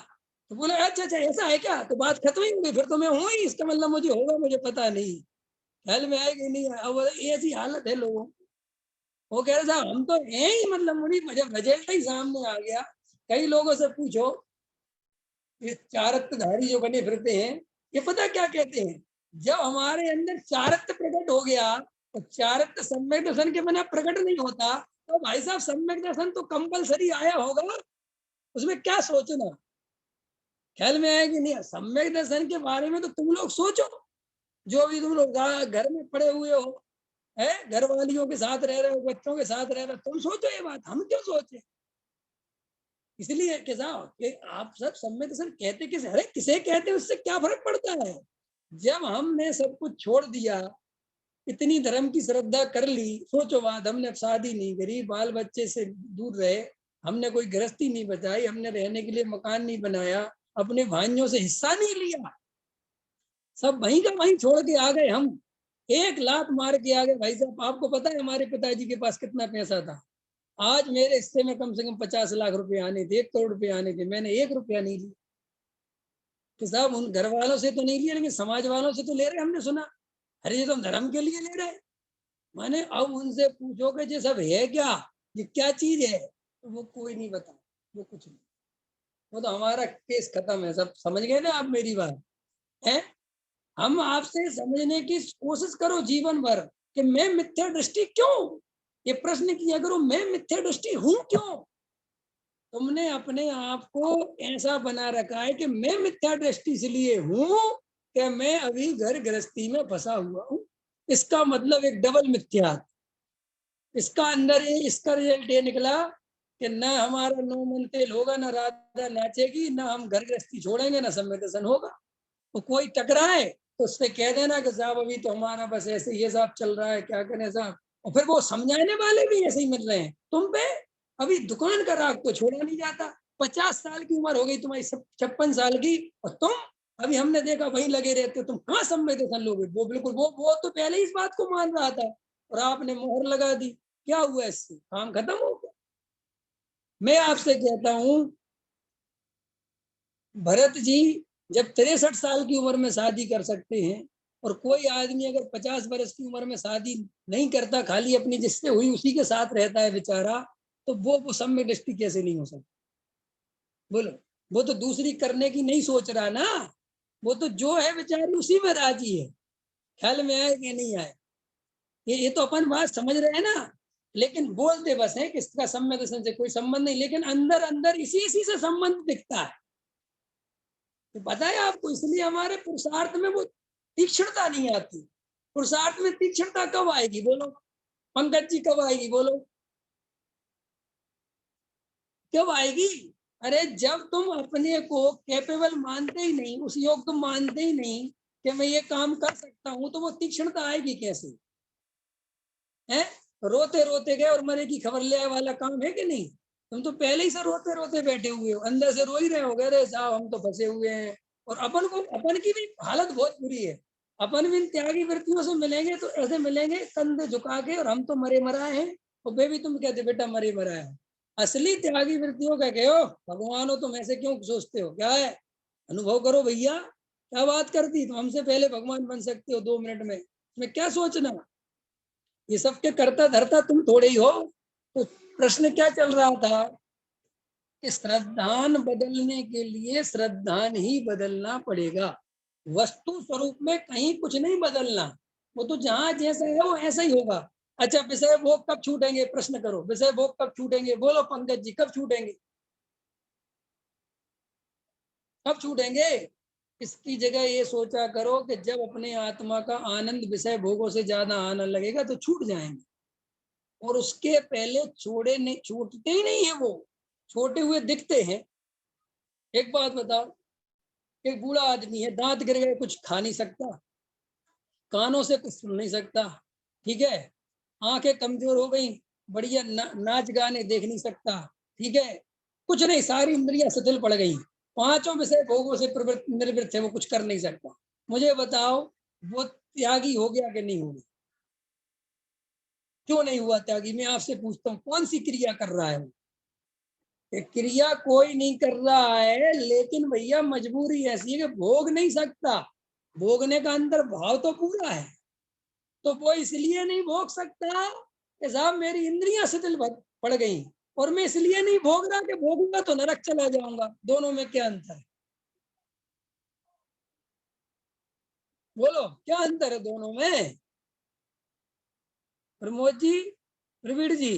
तो बोले अच्छा अच्छा ऐसा है क्या, तो बात खत्म ही होगी, फिर तो मैं हूँ ही, इसका मतलब मुझे होगा, मुझे पता नहीं। ख्याल में आएगी नहीं? अब ऐसी हालत है लोगों। वो कह रहे साहब हम तो हैं ही, मतलब मुनि, जब रिजल्ट ही सामने आ गया। कई लोगों से पूछो, ये चारत्वधारी जो बने फिरते हैं, ये पता क्या कहते हैं? जब हमारे अंदर चारत्व प्रकट हो गया, तो चारत्व सम्यक दर्शन के बिना प्रकट नहीं होता, तो भाई साहब सम्यक दर्शन तो कंपलसरी आया होगा, उसमें क्या सोचना। ख्याल में आया कि नहीं? सम्यक दर्शन के बारे में तो तुम लोग सोचो, जो भी तुम लोग घर में पड़े हुए हो, है घर वालियों के साथ रह रहे हो, बच्चों के साथ रह रहे हो, तुम सोचो ये बात, हम क्यों सोचे? इसलिए कि आप सब सम्यक दर्शन कहते किसे, अरे किसे कहते उससे क्या फर्क पड़ता है? जब हमने सब कुछ छोड़ दिया, इतनी धर्म की श्रद्धा कर ली, सोचो बात, हमने अब शादी नहीं करी, बाल बच्चे से दूर रहे, हमने कोई गृहस्थी नहीं बचाई, हमने रहने के लिए मकान नहीं बनाया, अपने भाइयों से हिस्सा नहीं लिया, सब वहीं का वहीं छोड़ के आ गए हम, एक लात मार के आ गए। भाई साहब आपको पता है हमारे पिताजी के पास कितना पैसा था? आज मेरे हिस्से में कम से कम 50 लाख रुपए आने थे, 1 करोड़ रुपए आने थे, मैंने 1 रुपया नहीं लिया। कि साहब उन घर वालों से तो नहीं लिया, लेकिन समाज वालों से तो ले रहे, हमने सुना। अरे ये तो हम धर्म के लिए ले रहे। माने अब उनसे पूछो कि ये सब है क्या, ये क्या चीज है, तो वो कोई नहीं बता, वो कुछ नहीं। वो तो हमारा केस खत्म है, सब समझ गए ना आप मेरी बात है? हम आपसे समझने की कोशिश करो जीवन भर, कि मैं मिथ्या दृष्टि क्यों, ये प्रश्न किया करो, मैं मिथ्या दृष्टि हूं क्यों। तुमने अपने आप को ऐसा बना रखा है कि मैं मिथ्या दृष्टि इसलिए हूं कि मैं अभी घर गृहस्थी में फंसा हुआ हूं। इसका मतलब एक डबल मिथ्या। इसका अंदर इसका रिजल्ट ये निकला कि न हमारा नो मन तेल होगा, न राधा नाचेगी, न हम घर गृहस्थी छोड़ेंगे, न सम्यक दर्शन होगा। तो कोई टकराए तो उससे कह देना कि साहब अभी तो हमारा बस ऐसे ये साहब चल रहा है, क्या करें साहब। और फिर वो समझाने वाले भी ऐसे ही मिल रहे हैं तुम पे। अभी दुकान का राग तो छोड़ा नहीं जाता। 50 साल की उम्र हो गई तुम्हारी, 56 साल की, और तुम अभी हमने देखा वहीं लगे रहते हो। तुम कहाँ सम्यक दर्शन लोगे। वो बिल्कुल वो तो पहले ही इस बात को मान रहा था और आपने मोहर लगा दी। क्या हुआ, इससे काम खत्म हो गया। मैं आपसे कहता हूं, भरत जी जब 63 साल की उम्र में शादी कर सकते हैं, और कोई आदमी अगर 50 वर्ष की उम्र में शादी नहीं करता, खाली अपनी जिससे हुई उसी के साथ रहता है बेचारा, तो वो सम्यक दृष्टि कैसे नहीं हो सकती। बोलो, वो तो दूसरी करने की नहीं सोच रहा ना, वो तो जो है बेचारी उसी में राजी है। ख्याल में आए कि नहीं आए, ये तो अपन बात समझ रहे हैं ना। लेकिन बोलते बस है कि इसका सम्यक दर्शन से कोई संबंध नहीं, लेकिन अंदर अंदर इसी से संबंध दिखता है। तो पता है आपको, इसलिए हमारे पुरुषार्थ में वो तीक्ष्णता नहीं आती। पुरुषार्थ में तीक्ष्णता कब आएगी बोलो, पंकज जी कब आएगी बोलो, कब आएगी। अरे जब तुम अपने को कैपेबल मानते ही नहीं, उस योग तुम मानते ही नहीं कि मैं ये काम कर सकता हूं, तो वो तीक्ष्णता आएगी कैसे है। रोते रोते गए और मरे की खबर ले आए वाला काम है कि नहीं। तुम तो पहले ही से रोते रोते बैठे हुए हो, अंदर से रो ही रहे हो, गए साहब हम तो फंसे हुए हैं। और अपन की भी हालत बहुत बुरी है। अपन भी इन त्यागी वृत्तियों से मिलेंगे तो ऐसे मिलेंगे कंधे झुका के, और हम तो मरे मराए हैं। और वे भी तुम कहते बेटा मरे मराए है। असली त्यागी वृत्तियों का कहो भगवान हो तुम ऐसे क्यों सोचते हो, क्या है अनुभव करो भैया। क्या बात करती, तुम हमसे पहले भगवान बन सकते हो 2 मिनट में, तुम्हें क्या सोचना। ये सब के करता धरता तुम थोड़े ही हो। तो प्रश्न क्या चल रहा था कि श्रद्धान बदलने के लिए श्रद्धान ही बदलना पड़ेगा। वस्तु स्वरूप में कहीं कुछ नहीं बदलना, वो तो जहां जैसा है वो ऐसा ही होगा। अच्छा, विषय भोग कब छूटेंगे, प्रश्न करो, विषय भोग कब छूटेंगे बोलो पंकज जी, कब छूटेंगे, कब छूटेंगे। इसकी जगह ये सोचा करो कि जब अपने आत्मा का आनंद विषय भोगों से ज्यादा आने लगेगा तो छूट जाएंगे। और उसके पहले छोड़े नहीं, छूटते ही नहीं है वो, छोटे हुए दिखते हैं। एक बात बताओ, एक बूढ़ा आदमी है, दांत गिर गए, कुछ खा नहीं सकता, कानों से कुछ सुन नहीं सकता, ठीक है, आंखें कमजोर हो गई, बढ़िया नाच गाने देख नहीं सकता, ठीक है, कुछ नहीं, सारी इंद्रियां शिथिल पड़ गई, पांचों विषय भोगों से निर्वृत्त है, वो कुछ कर नहीं सकता। मुझे बताओ वो त्यागी हो गया कि नहीं हो गया। क्यों नहीं हुआ त्यागी, मैं आपसे पूछता हूँ, कौन सी क्रिया कर रहा है वो। क्रिया कोई नहीं कर रहा है, लेकिन भैया मजबूरी ऐसी है कि भोग नहीं सकता। भोगने का अंदर भाव तो पूरा है, तो वो इसलिए नहीं भोग सकता कि साहब मेरी इंद्रियां शिथिल पड़ गई, और मैं इसलिए नहीं भोग रहा कि भोगूंगा तो नरक चला जाऊंगा। दोनों में क्या अंतर है बोलो, क्या अंतर है दोनों में। प्रमोद जी, प्रवीण जी,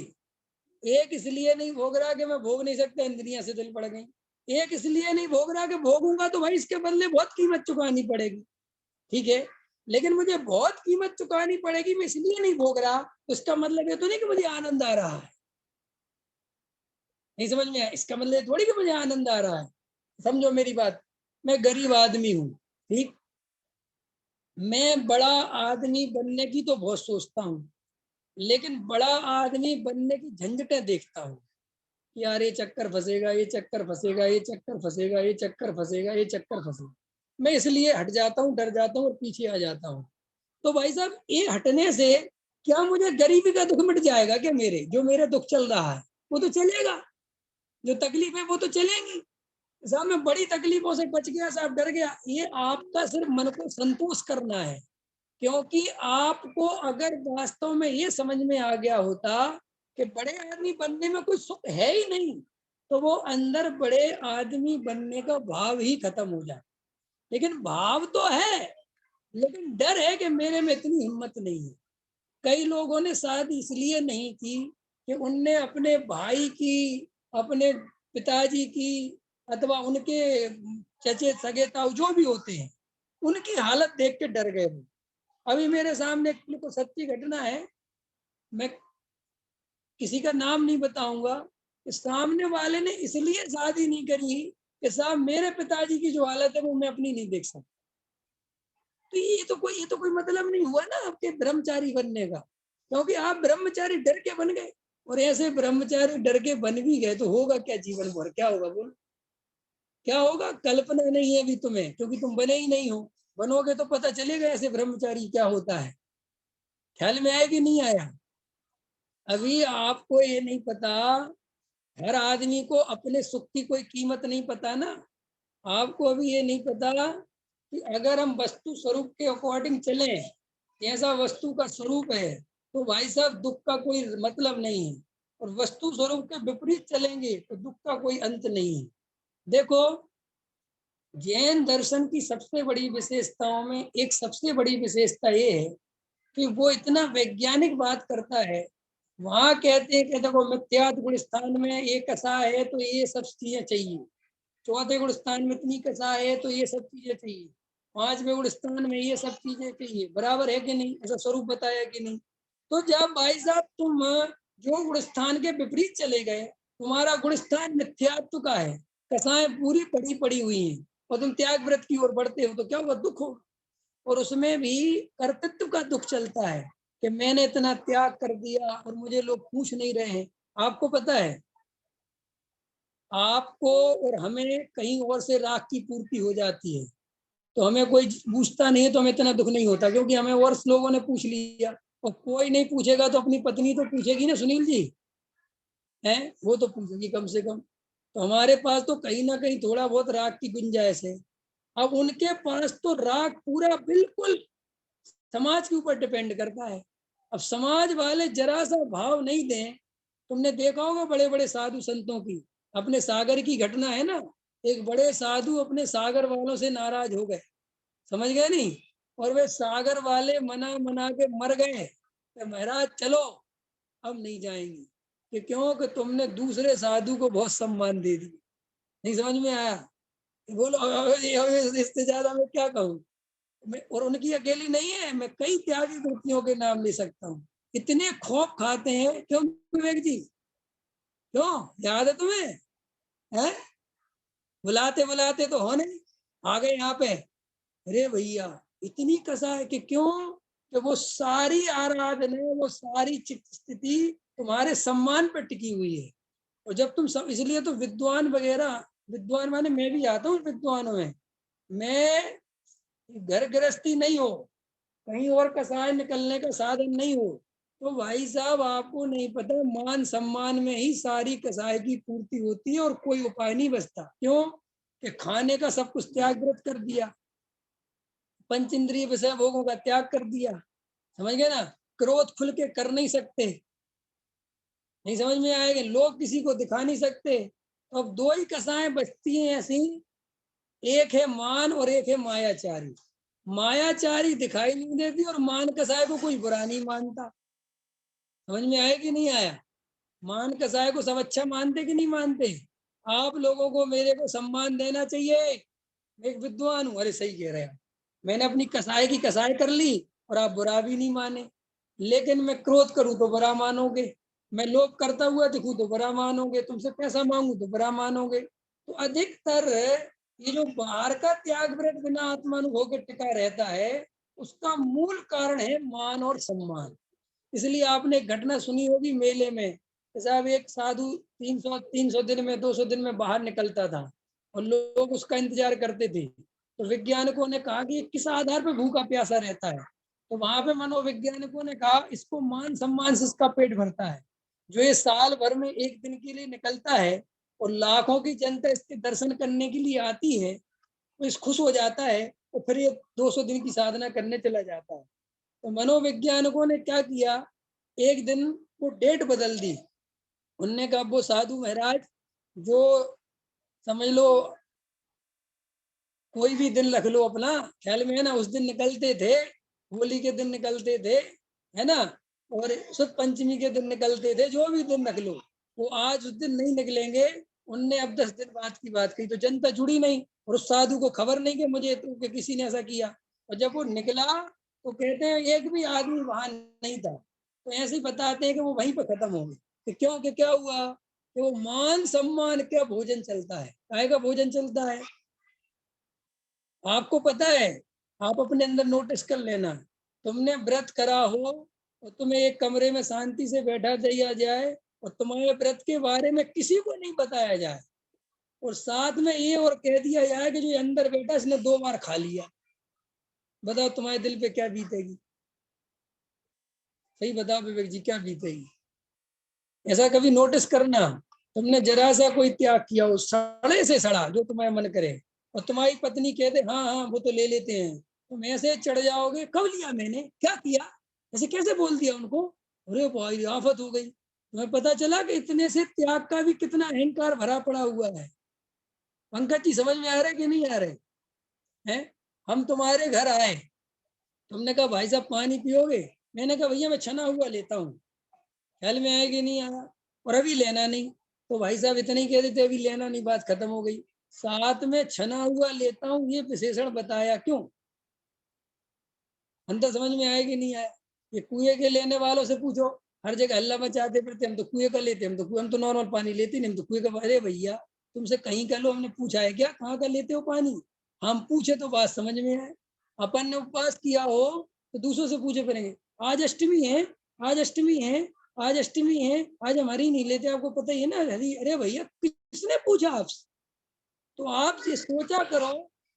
एक इसलिए नहीं भोग रहा कि मैं भोग नहीं सकता, इंद्रियां शिथिल पड़ गई। एक इसलिए नहीं भोग रहा कि भोगूंगा तो भाई इसके बदले बहुत कीमत चुकानी पड़ेगी, ठीक है, लेकिन मुझे बहुत कीमत चुकानी पड़ेगी, मैं इसलिए नहीं भोग रहा, तो इसका मतलब ये तो नहीं कि मुझे आनंद आ रहा है। नहीं समझ में आया, इसका मतलब थोड़ी कि मुझे आनंद आ रहा है। समझो मेरी बात, मैं गरीब आदमी हूँ, ठीक, मैं बड़ा आदमी बनने की तो बहुत सोचता हूँ, लेकिन बड़ा आदमी बनने की झंझटें देखता हूँ। यार ये चक्कर फंसेगा, ये चक्कर फंसेगा, ये चक्कर फंसेगा, ये चक्कर फंसेगा, ये चक्कर फंसेगा, मैं इसलिए हट जाता हूँ, डर जाता हूँ और पीछे आ जाता हूँ। तो भाई साहब ये हटने से क्या मुझे गरीबी का दुख मिट जाएगा क्या, मेरे जो मेरे दुख चल रहा है वो तो चलेगा, जो तकलीफ है वो तो चलेगी। साहब मैं बड़ी तकलीफों से बच गया साहब, डर गया, ये आपका सिर्फ मन को संतोष करना है। क्योंकि आपको अगर वास्तव में ये समझ में आ गया होता कि बड़े आदमी बनने में कोई सुख है ही नहीं, तो वो अंदर बड़े आदमी बनने का भाव ही खत्म हो जाए। लेकिन भाव तो है, लेकिन डर है कि मेरे में इतनी हिम्मत नहीं है। कई लोगों ने शादी इसलिए नहीं की कि उनने अपने भाई की, अपने पिताजी की, अथवा उनके चचे सगे ताऊ जो भी होते हैं, उनकी हालत देख के डर गए। अभी मेरे सामने एक बिल्कुल सच्ची घटना है, मैं किसी का नाम नहीं बताऊंगा, कि सामने वाले ने इसलिए शादी नहीं करी कि साहब मेरे पिताजी की जो हालत है वो मैं अपनी नहीं देख सकता। तो ये तो कोई मतलब नहीं हुआ ना आपके ब्रह्मचारी बनने का, क्योंकि आप ब्रह्मचारी डर के बन गए। और ऐसे ब्रह्मचारी डर के बन भी गए तो होगा क्या जीवन भर, क्या होगा बोल, क्या होगा? कल्पना नहीं है अभी तुम्हें, क्योंकि तुम बने ही नहीं हो। बनोगे तो पता चलेगा ऐसे ब्रह्मचारी क्या होता है। ख्याल में आया कि नहीं आया? अभी आपको ये नहीं पता, हर आदमी को अपने सुख की कोई कीमत नहीं पता ना। आपको अभी ये नहीं पता कि अगर हम वस्तु स्वरूप के अकॉर्डिंग चले, जैसा वस्तु का स्वरूप है, तो भाई साहब दुख का कोई मतलब नहीं है। और वस्तु स्वरूप के विपरीत चलेंगे तो दुख का कोई अंत नहीं है। देखो, जैन दर्शन की सबसे बड़ी विशेषताओं में एक सबसे बड़ी विशेषता ये है कि वो इतना वैज्ञानिक बात करता है। वहां कहते हैं कि देखो, मिथ्यात्व गुण स्थान में ये कसा है तो ये सब चीजें चाहिए, चौथे गुण स्थान में इतनी कसा है तो ये सब चीजें चाहिए, पांचवें गुण स्थान में ये सब चीजें चाहिए, बराबर है कि नहीं? ऐसा स्वरूप बताया कि नहीं? तो जब भाई साहब तुम जो गुण स्थान के विपरीत चले गए, तुम्हारा गुण स्थान मिथ्यात्व का है, कसाएं पूरी पड़ी पड़ी हुई हैं, और तुम त्याग व्रत की ओर बढ़ते हो, तो क्या होगा? दुख होगा। और उसमें भी कर्तृत्व का दुख चलता है कि मैंने इतना त्याग कर दिया और मुझे लोग पूछ नहीं रहे हैं। आपको पता है, आपको और हमें कहीं और से राख की पूर्ति हो जाती है, तो हमें कोई पूछता नहीं है, तो हमें इतना दुख नहीं होता, क्योंकि हमें और लोगों ने पूछ लिया। और कोई नहीं पूछेगा तो अपनी पत्नी तो पूछेगी ना, सुनील जी, है वो तो पूछेगी कम से कम। तो हमारे पास तो कहीं ना कहीं थोड़ा बहुत राख की गुंजाइश है। अब उनके पास तो राख पूरा बिल्कुल समाज के ऊपर डिपेंड करता है। अब समाज वाले जरा सा भाव नहीं दें, तुमने देखा होगा बड़े बड़े साधु संतों की, अपने सागर की घटना है ना, एक बड़े साधु अपने सागर वालों से नाराज हो गए, समझ गए नहीं? और वे सागर वाले मना मना के मर गए कि महाराज चलो, अब नहीं जाएंगे। कि क्यों? कि तुमने दूसरे साधु को बहुत सम्मान दे दिया। नहीं समझ में आया? बोलो इससे ज्यादा मैं क्या कहूँ? और उनकी अकेली नहीं है, मैं कई त्यागी कृतियों के नाम ले सकता हूँ। इतने खौफ खाते हैं, क्यों विवेक जी? क्यों, याद है तुम्हें? है, बुलाते बुलाते तो हो नहीं, आ गए यहाँ पे। अरे भैया, इतनी कसा है कि क्यों? कि वो सारी आराधना, वो सारी चित्त स्थिति तुम्हारे सम्मान पर टिकी हुई है। और जब तुम सब, इसलिए तो विद्वान वगैरह, विद्वान माने मैं भी आता हूँ विद्वानों में, मैं घर गृहस्थी नहीं हो, कहीं और कसाय निकलने का साधन नहीं हो, तो भाई साहब आपको नहीं पता, मान सम्मान में ही सारी कसाय की पूर्ति होती है और कोई उपाय नहीं बचता। क्यों? कि खाने का सब कुछ त्याग व्रत कर दिया, पंच इंद्रिय विषय भोगों का त्याग कर दिया, समझ गए ना? क्रोध खुल के कर नहीं सकते, नहीं समझ में आएगा, लोग किसी को दिखा नहीं सकते। तो अब दो ही कसाएं बचती हैं ऐसी, एक है मान और एक है मायाचारी। मायाचारी दिखाई नहीं देती और मान कसाय को कोई बुरा नहीं मानता। समझ में आया कि नहीं आया? मान कसाय को सब अच्छा मानते कि नहीं मानते? आप लोगों को मेरे को सम्मान देना चाहिए, मैं एक विद्वान हूँ। अरे सही कह रहे हैं, मैंने अपनी कसाई की कसाई कर ली और आप बुरा भी नहीं माने। लेकिन मैं क्रोध करूं तो बुरा मानोगे, मैं लोभ करता हुआ दिखूं तो बुरा मानोगे, तुमसे पैसा मांगू तो बुरा मानोगे। तो अधिकतर ये जो बाहर का त्याग व्रत बिना आत्मानुभव के टिका रहता है, उसका मूल कारण है मान और सम्मान। इसलिए आपने एक घटना सुनी होगी मेले में, साहब एक साधु 300 दिन में 200 दिन में बाहर निकलता था और लोग उसका इंतजार करते थे। तो वैज्ञानिकों ने कहा कि किस आधार पर भूखा प्यासा रहता है? तो वहां पे मनोवैज्ञानिकों ने कहा इसको मान सम्मान से इसका पेट भरता है। जो ये साल भर में एक दिन के लिए निकलता है और लाखों की जनता इसके दर्शन करने के लिए आती है, तो इस खुश हो जाता है और फिर ये 200 दिन की साधना करने चला जाता है। तो मनोवैज्ञानिकों ने क्या किया, एक दिन वो डेट बदल दी। उनने कहा वो साधु महाराज जो, समझ लो कोई भी दिन रख लो अपना, ख्याल में है ना, उस दिन निकलते थे, होली के दिन निकलते थे, है ना, और शुद्ध पंचमी के दिन निकलते थे, जो भी दिन रख लो, वो आज उस दिन नहीं निकलेंगे। उनने अब 10 दिन बाद की बात कही, तो जनता जुड़ी नहीं, और उस साधु को खबर नहीं कि मुझे तो कि किसी ने ऐसा किया। और जब वो निकला तो कहते हैं एक भी आदमी वहां नहीं था। तो ऐसे ही बताते हैं कि वो वहीं पर खत्म हो गई। तो क्यों, कि क्या हुआ कि वो मान सम्मान का भोजन चलता है। काय का भोजन चलता है आपको पता है, आप अपने अंदर नोटिस कर लेना। तुमने व्रत करा हो और तुम्हें एक कमरे में शांति से बैठा दिया जाए और तुम्हारे व्रत के बारे में किसी को नहीं बताया जाए, और साथ में ये और कह दिया जाए कि जो अंदर बैठा इसने 2 बार खा लिया, बताओ तुम्हारे दिल पे क्या बीतेगी? सही बताओ विवेक जी, क्या बीतेगी? ऐसा कभी नोटिस करना, तुमने जरा सा कोई त्याग किया हो, सड़े से सड़ा, जो तुम्हारा मन करे, और तुम्हारी पत्नी कहते हाँ हाँ वो तो ले लेते हैं, तुम ऐसे चढ़ जाओगे, कब लिया मैंने, क्या किया, ऐसे कैसे बोल दिया उनको? अरे भाई आफत हो गई। तुम्हें पता चला कि इतने से त्याग का भी कितना अहंकार भरा पड़ा हुआ है। पंकज जी समझ में आ रहे कि नहीं आ रहे हैं? हम तुम्हारे घर आए, तुमने कहा भाई साहब पानी पियोगे, मैंने कहा भैया मैं छना हुआ लेता हूँ, ख्याल में आया कि नहीं आया? और अभी लेना नहीं, तो भाई साहब इतने ही कह देते अभी लेना नहीं, बात खत्म हो गई। साथ में छना हुआ लेता हूँ ये विशेषण बताया क्यों? अंतर समझ में आया कि नहीं आया? ये कुएं के लेने वालों से पूछो, हर जगह हल्ला मचाते फिरते, हम तो कुएं का लेते, हम तो नॉर्मल पानी लेते नहीं, हम तो कुएं का। अरे भैया तुमसे कहीं का लो, हमने पूछा है क्या कहाँ का लेते हो पानी? हम पूछे तो बात समझ में आए। अपन ने उपवास किया हो तो दूसरों से पूछे फिरेंगे, आज अष्टमी है, आज अष्टमी है, आज अष्टमी है, आज हमारी नहीं लेते, आपको पता ही है ना। अरे भैया किसने पूछा आपसे? तो आप ये सोचा करो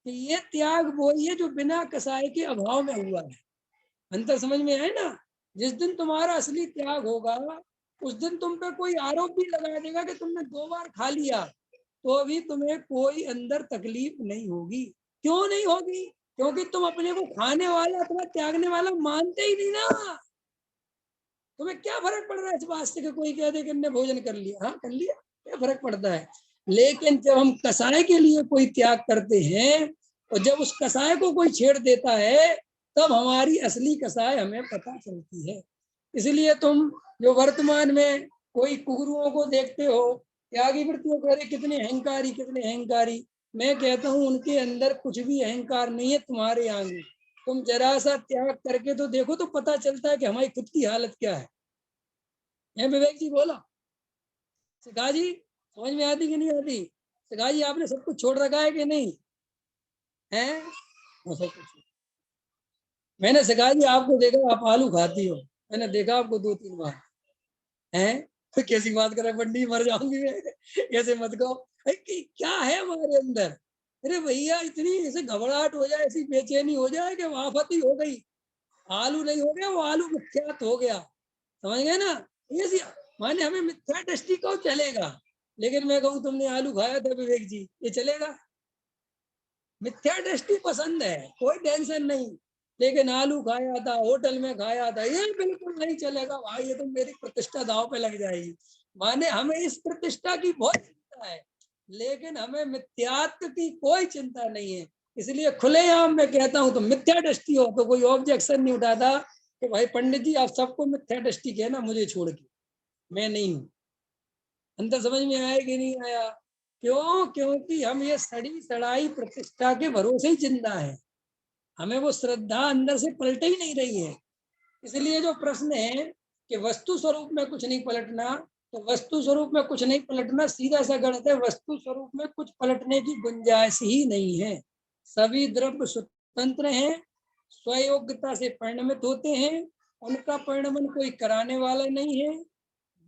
कि ये त्याग वो ही है जो बिना कसाई के अभाव में हुआ है। अंतर समझ में आए ना? जिस दिन तुम्हारा असली त्याग होगा, उस दिन तुम पे कोई आरोप भी लगा देगा कि तुमने 2 बार खा लिया, तो भी तुम्हें कोई अंदर तकलीफ नहीं होगी। क्यों नहीं होगी? क्योंकि तुम अपने को खाने वाला अथवा त्यागने वाला मानते ही नहीं ना। तुम्हें क्या फर्क पड़ रहा है इस बात से कि कोई कह दे कि हमने भोजन कर लिया, हाँ कर लिया, क्या फर्क पड़ता है? लेकिन जब हम कसाय के लिए कोई त्याग करते हैं और जब उस कसाय को कोई छेड़ देता है, तब हमारी असली कसाय हमें पता चलती है। इसलिए तुम जो वर्तमान में कोई कुगुरुओं को देखते हो, त्यागी वृत्तियों को, अरे कितने अहंकारी, कितने अहंकारी, मैं कहता हूँ उनके अंदर कुछ भी अहंकार नहीं है, तुम्हारे आगे। तुम जरा सा त्याग करके तो देखो, तो पता चलता है कि हमारी खुद की हालत क्या है विवेक जी बोला। सिखा जी समझ में आती कि नहीं आती? सिखा जी आपने सब कुछ छोड़ रखा है कि नहीं है? सब कुछ मैंने सिखा जी आपको देखा, आप आलू खाती हो, मैंने देखा आपको 2-3 बार है। तो कैसी बात कर रहे पंडित, मर जाऊंगी मैं, ऐसे मत कहो। क्या है हमारे अंदर? अरे भैया इतनी ऐसे घबराहट हो जाए, ऐसी बेचैनी हो जाए कि आफत ही हो गई, आलू नहीं हो गया, वो आलू मिथ्यात हो गया, समझ गए ना? ये माने हमें मिथ्या दृष्टि को चलेगा, लेकिन मैं कहूँ तुमने आलू खाया था विवेक जी, ये चलेगा? मिथ्या दृष्टि पसंद है, कोई टेंशन नहीं, लेकिन आलू खाया था, होटल में खाया था, ये बिल्कुल नहीं चलेगा भाई, ये तो मेरी प्रतिष्ठा दाव पे लग जाएगी। माने हमें इस प्रतिष्ठा की बहुत चिंता है, लेकिन हमें मिथ्यात्व की कोई चिंता नहीं है। इसलिए खुलेआम मैं कहता हूँ, तो मिथ्या दृष्टि हो तो कोई ऑब्जेक्शन नहीं उठाता कि भाई पंडित जी आप सबको मिथ्या दृष्टि कहना, मुझे छोड़ के, मैं नहीं हूँ। अंतर समझ में आया कि नहीं आया? क्यों? क्योंकि हम ये सड़ी सड़ाई प्रतिष्ठा के भरोसे ही जिंदा है, हमें वो श्रद्धा अंदर से पलट ही नहीं रही है। इसलिए जो प्रश्न है कि वस्तु स्वरूप में कुछ नहीं पलटना, तो वस्तु स्वरूप में कुछ नहीं पलटना सीधा सा गलत है। वस्तु स्वरूप में कुछ पलटने की गुंजाइश ही नहीं है। सभी द्रव्य स्वतंत्र हैं, स्वयोग्यता से परिणमित होते हैं, उनका परिणमन कोई कराने वाला नहीं है।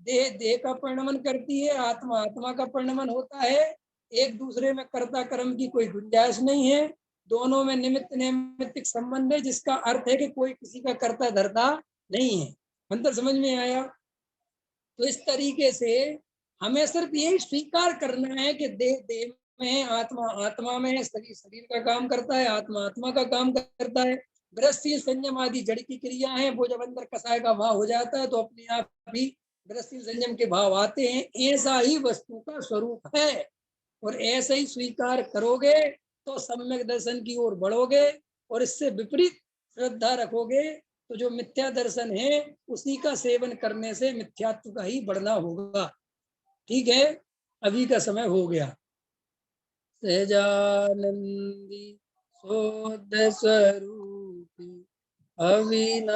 देह देह का परिणमन करती है, आत्मा आत्मा का परिणमन होता है। एक दूसरे में कर्ता कर्म की कोई गुंजाइश नहीं है, दोनों में निमित्त नैमित्तिक संबंध है, जिसका अर्थ है कि कोई किसी का कर्ता धर्ता नहीं है। अंतर समझ में आया? तो इस तरीके से हमें सिर्फ यही स्वीकार करना है कि देह देह में है, आत्मा आत्मा में है, शरीर शरीर का काम करता है, आत्मा आत्मा का काम करता है। गृहस्थी संयम आदि जड़ की क्रिया है, वो जब अंदर कसाय का भाव हो जाता है तो अपने आप ही गृहस्थी संयम के भाव आते हैं। ऐसा ही वस्तु का स्वरूप है, और ऐसे ही स्वीकार करोगे तो सम्यक दर्शन की ओर बढ़ोगे, और इससे विपरीत श्रद्धा रखोगे तो जो मिथ्या दर्शन है उसी का सेवन करने से मिथ्यात्व का ही बढ़ना होगा। ठीक है, अभी का समय हो गया। सहजानंदी शोध स्वरूपी अविना